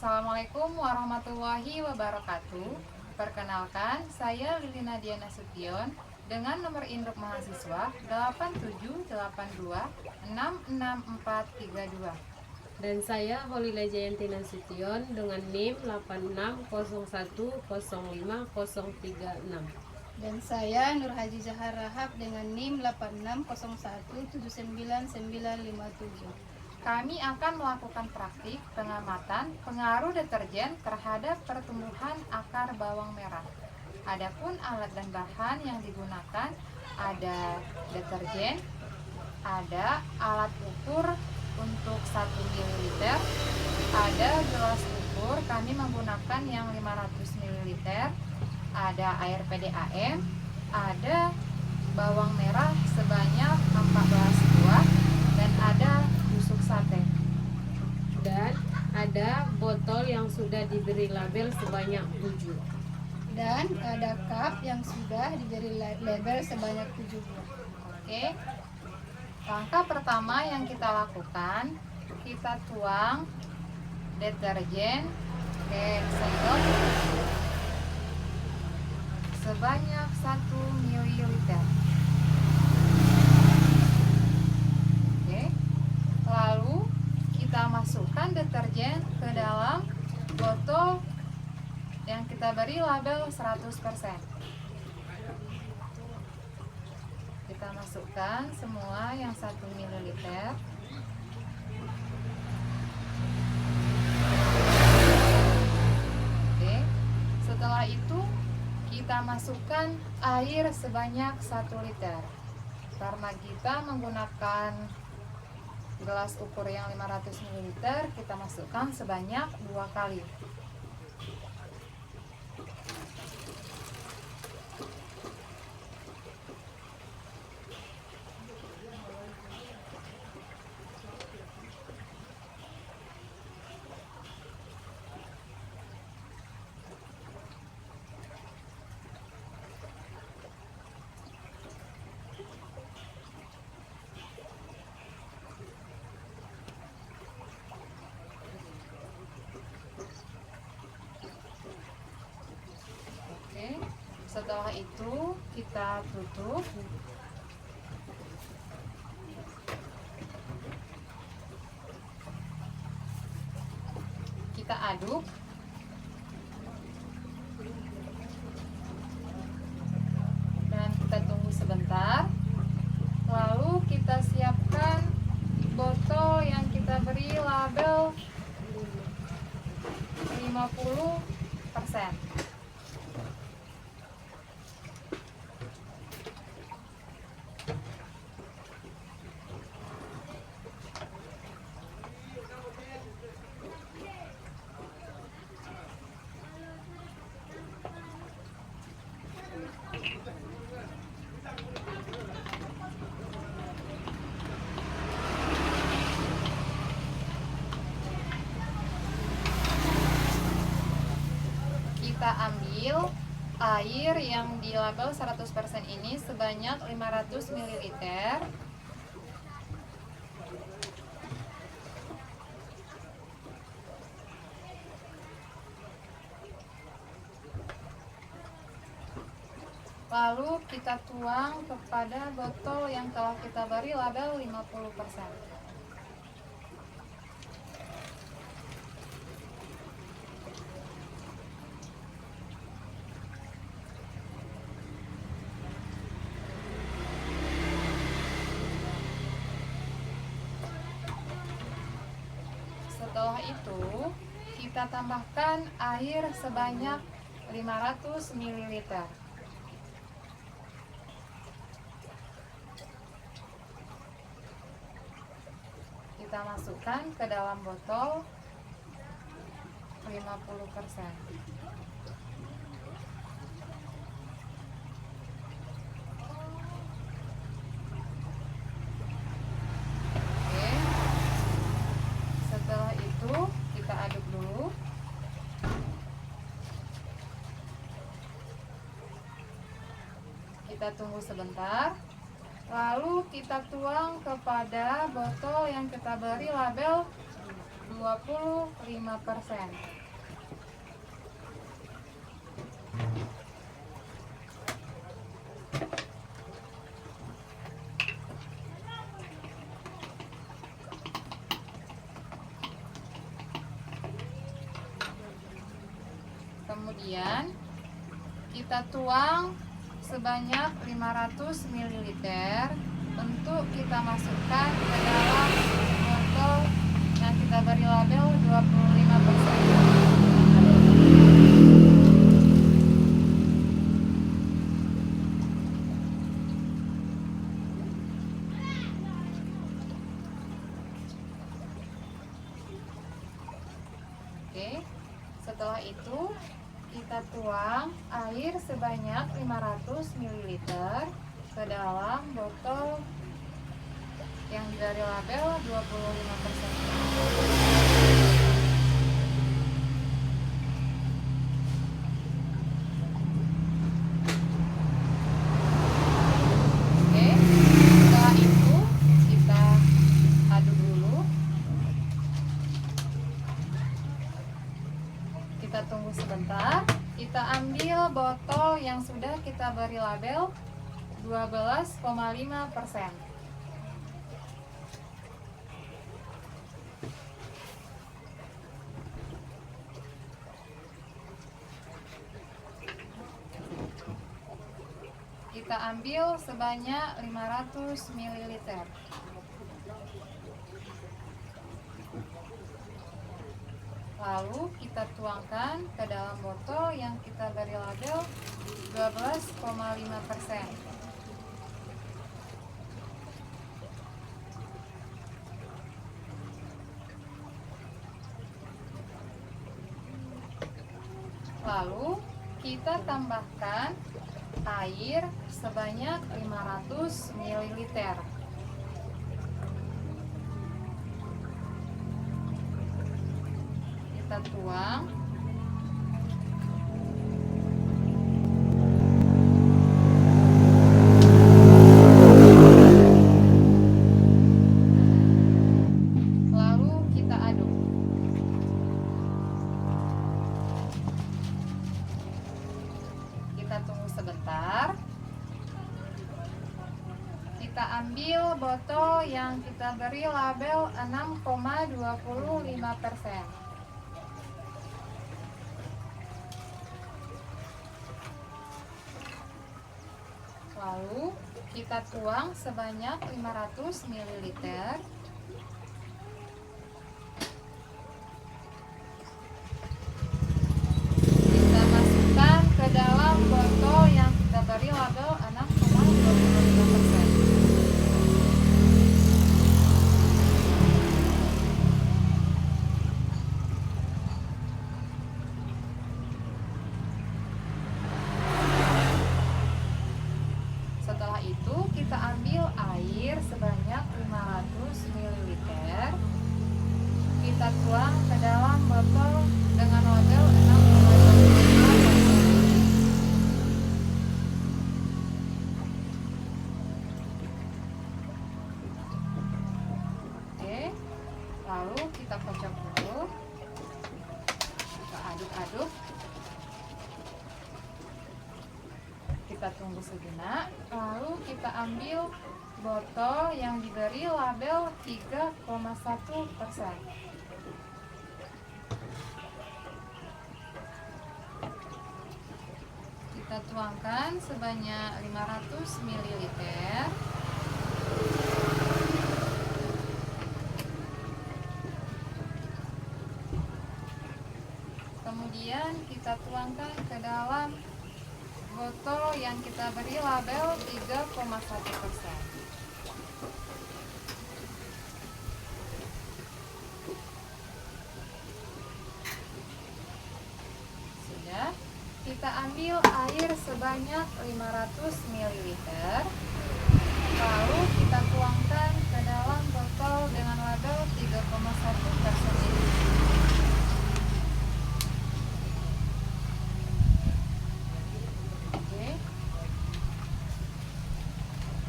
Assalamualaikum warahmatullahi wabarakatuh. Perkenalkan, saya Lili Nadia Nasution dengan nomor induk mahasiswa 8782664432. Dan saya Holila Jayanti Nasution dengan NIM 8601050036. Dan saya Nur Haji Zahar Rahab dengan NIM 8601799957. Kami akan melakukan praktik pengamatan pengaruh deterjen terhadap pertumbuhan akar bawang merah. Adapun alat dan bahan yang digunakan ada deterjen, ada alat ukur untuk 1 ml, ada gelas ukur, kami menggunakan yang 500 ml, ada air PDAM, ada bawang merah sebanyak 14 buah, dan ada tusuk sate. Dan ada botol yang sudah diberi label sebanyak 7. Dan ada cup yang sudah diberi label sebanyak 7 buah. Oke. Langkah pertama yang kita lakukan, kita tuang deterjen ke sendok sebanyak 1 ml. Oke. Lalu kita masukkan deterjen ke dalam botol yang kita beri label 100%. Kita masukkan semua yang 1 ml. Oke. Setelah itu kita masukkan air sebanyak 1 liter. Karena kita menggunakan gelas ukur yang 500 ml, kita masukkan sebanyak 2 kali. Setelah itu kita tutup. Kita aduk. Dan kita tunggu sebentar. Lalu kita siapkan botol yang kita beri label 50%. Kita ambil air yang di label 100% ini sebanyak 500 ml. Lalu kita tuang kepada botol yang telah kita beri label 50%. Setelah itu, kita tambahkan air sebanyak 500 ml. Kita masukkan ke dalam botol 50%. Oke. Setelah itu kita aduk dulu. Kita tunggu sebentar. Lalu kita tuang kepada botol yang kita beri label 25%. Kemudian kita tuang sebanyak 500 ml untuk kita masukkan ke dalam botol yang kita beri label 25%. Oke, setelah itu kita tuang air sebanyak 500 ml ke dalam botol yang dari label 25%. Oke, setelah itu kita aduk dulu. Kita tunggu sebentar. Kita ambil botol yang sudah kita beri label 12,5%. Kita ambil sebanyak 500 ml. Lalu kita tuangkan ke dalam botol yang kita beri label 12,5%. Lalu kita tambahkan air sebanyak 500 ml. Kita tuang. Lalu kita aduk. Kita tunggu sebentar. Kita ambil botol yang kita beri label 6,25%. Lalu kita tuang sebanyak 500 ml. Kita masukkan ke dalam botol yang kita beri label 6,25%. Setelah itu kita ambil air sebanyak 500 ml. Kita tuang ke dalam botol dengan label 6,25%. Oke, lalu kita kocok dulu. Kita aduk-aduk. Kita tunggu sejenak, lalu kita ambil botol yang diberi label 3,1%. Kita tuangkan sebanyak 500 ml. Kemudian kita tuangkan ke dalam botol yang kita beri label 3,1%. Sudah, kita ambil air sebanyak 500 ml. Lalu kita tuangkan ke dalam botol dengan label 3,1% ini.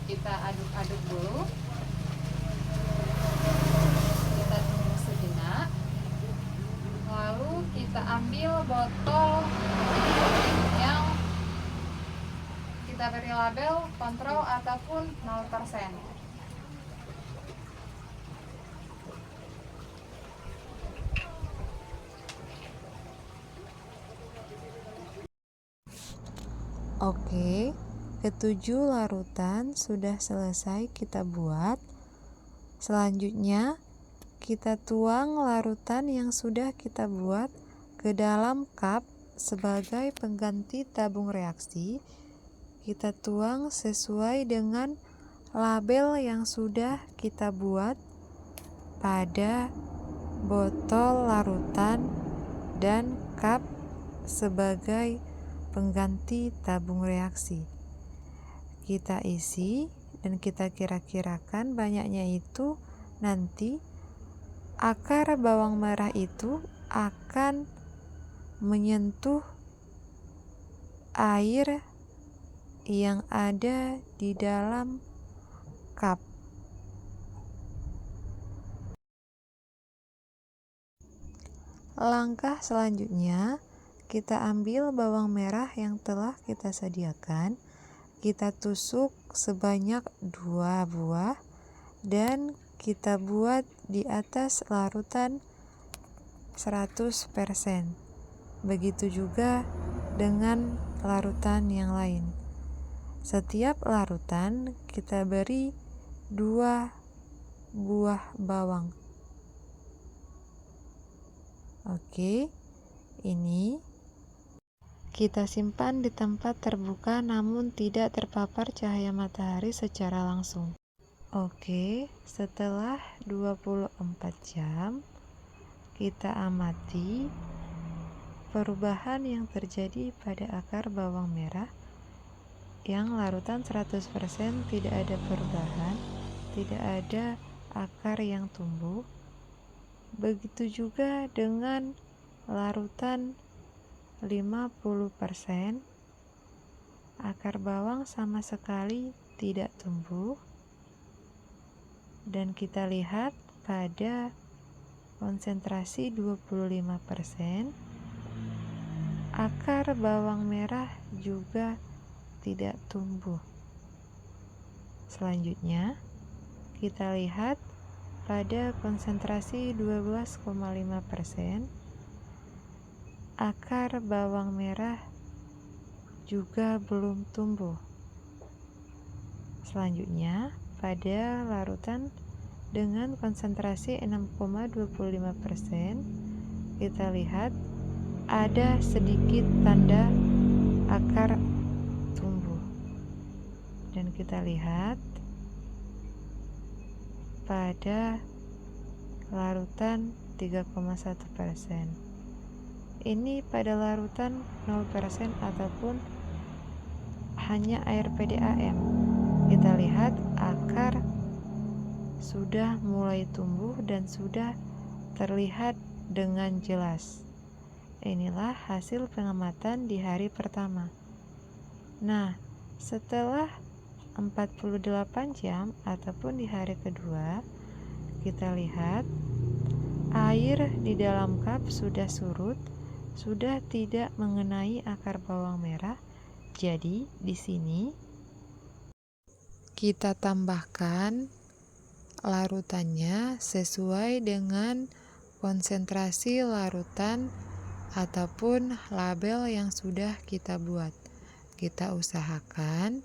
Kita aduk-aduk dulu. Kita tunggu sejenak. kita ambil botol yang kita beri label kontrol ataupun 0%. Oke, ketujuh larutan sudah selesai kita buat. Selanjutnya, kita tuang larutan yang sudah kita buat ke dalam cup sebagai pengganti tabung reaksi. Kita tuang sesuai dengan label yang sudah kita buat pada botol larutan dan cup sebagai pengganti tabung reaksi. Kita isi dan kita kira-kirakan banyaknya itu nanti akar bawang merah itu akan menyentuh air yang ada di dalam cup. Langkah selanjutnya, kita ambil bawang merah yang telah kita sediakan, kita tusuk sebanyak 2 buah dan kita buat di atas larutan 100%. Begitu juga dengan larutan yang lain. Setiap larutan kita beri 2 buah bawang. Oke, ini kita simpan di tempat terbuka namun tidak terpapar cahaya matahari secara langsung. Oke, setelah 24 jam kita amati perubahan yang terjadi pada akar bawang merah. Yang larutan 100% tidak ada perubahan, tidak ada akar yang tumbuh. Begitu juga dengan larutan 50%, akar bawang sama sekali tidak tumbuh. Dan kita lihat pada konsentrasi 25%, akar bawang merah juga tidak tumbuh. Selanjutnya, kita lihat pada konsentrasi 12,5%, akar bawang merah juga belum tumbuh. Selanjutnya, pada larutan dengan konsentrasi 6,25%, kita lihat ada sedikit tanda akar tumbuh. Dan kita lihat pada larutan 3,1%. Ini pada larutan 0% ataupun hanya air PDAM. Kita lihat akar sudah mulai tumbuh dan sudah terlihat dengan jelas. Inilah hasil pengamatan di hari pertama. Nah, setelah 48 jam ataupun di hari kedua, kita lihat air di dalam cup sudah surut, sudah tidak mengenai akar bawang merah. Jadi di sini kita tambahkan larutannya sesuai dengan konsentrasi larutan ataupun label yang sudah kita buat. Kita usahakan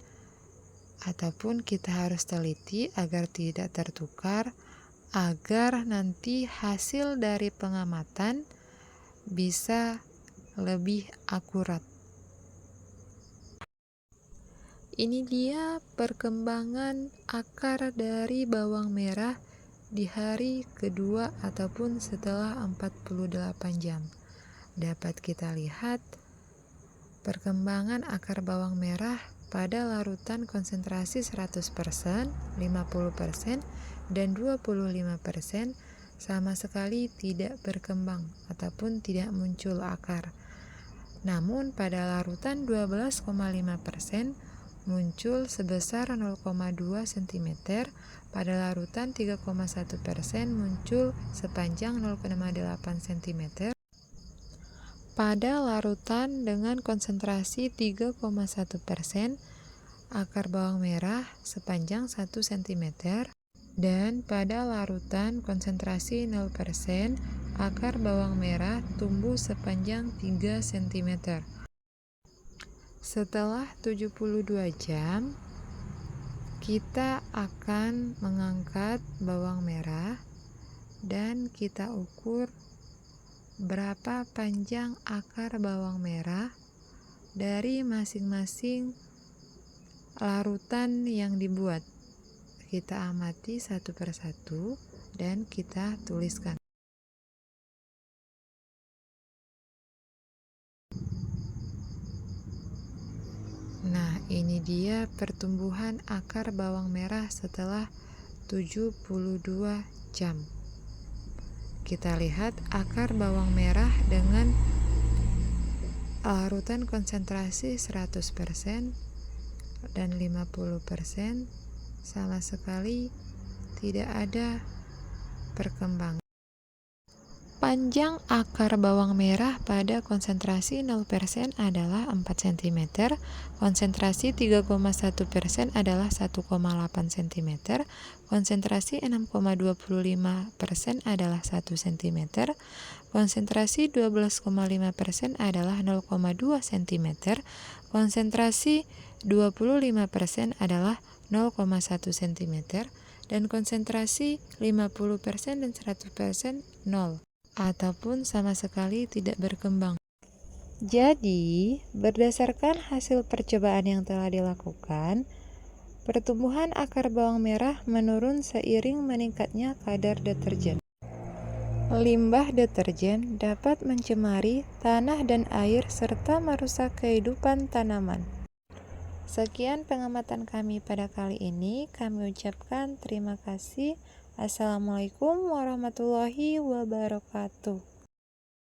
ataupun kita harus teliti agar tidak tertukar, agar nanti hasil dari pengamatan bisa lebih akurat. Ini dia perkembangan akar dari bawang merah di hari kedua ataupun setelah 48 jam. Dapat kita lihat perkembangan akar bawang merah pada larutan konsentrasi 100%, 50%, dan 25% sama sekali tidak berkembang ataupun tidak muncul akar. Namun pada larutan 12,5% muncul sebesar 0,2 cm, pada larutan 3,1% muncul sepanjang 0,8 cm, pada larutan dengan konsentrasi 3,1%, akar bawang merah sepanjang 1 cm, dan pada larutan konsentrasi 0%, akar bawang merah tumbuh sepanjang 3 cm. Setelah 72 jam, kita akan mengangkat bawang merah dan kita ukur berapa panjang akar bawang merah dari masing-masing larutan yang dibuat. Kita amati satu persatu dan kita tuliskan. Nah, ini dia pertumbuhan akar bawang merah setelah 72 jam. Kita lihat akar bawang merah dengan larutan konsentrasi 100% dan 50% sama sekali tidak ada perkembangan. Panjang akar bawang merah pada konsentrasi 0% adalah 4 cm, konsentrasi 3,1% adalah 1,8 cm, konsentrasi 6,25% adalah 1 cm, konsentrasi 12,5% adalah 0,2 cm, konsentrasi 25% adalah 0,1 cm, dan konsentrasi 50% dan 100% 0. Ataupun sama sekali tidak berkembang. Jadi, berdasarkan hasil percobaan yang telah dilakukan, pertumbuhan akar bawang merah menurun seiring meningkatnya kadar deterjen. Limbah deterjen dapat mencemari tanah dan air serta merusak kehidupan tanaman. Sekian pengamatan kami pada kali ini. Kami ucapkan terima kasih. Assalamualaikum warahmatullahi wabarakatuh.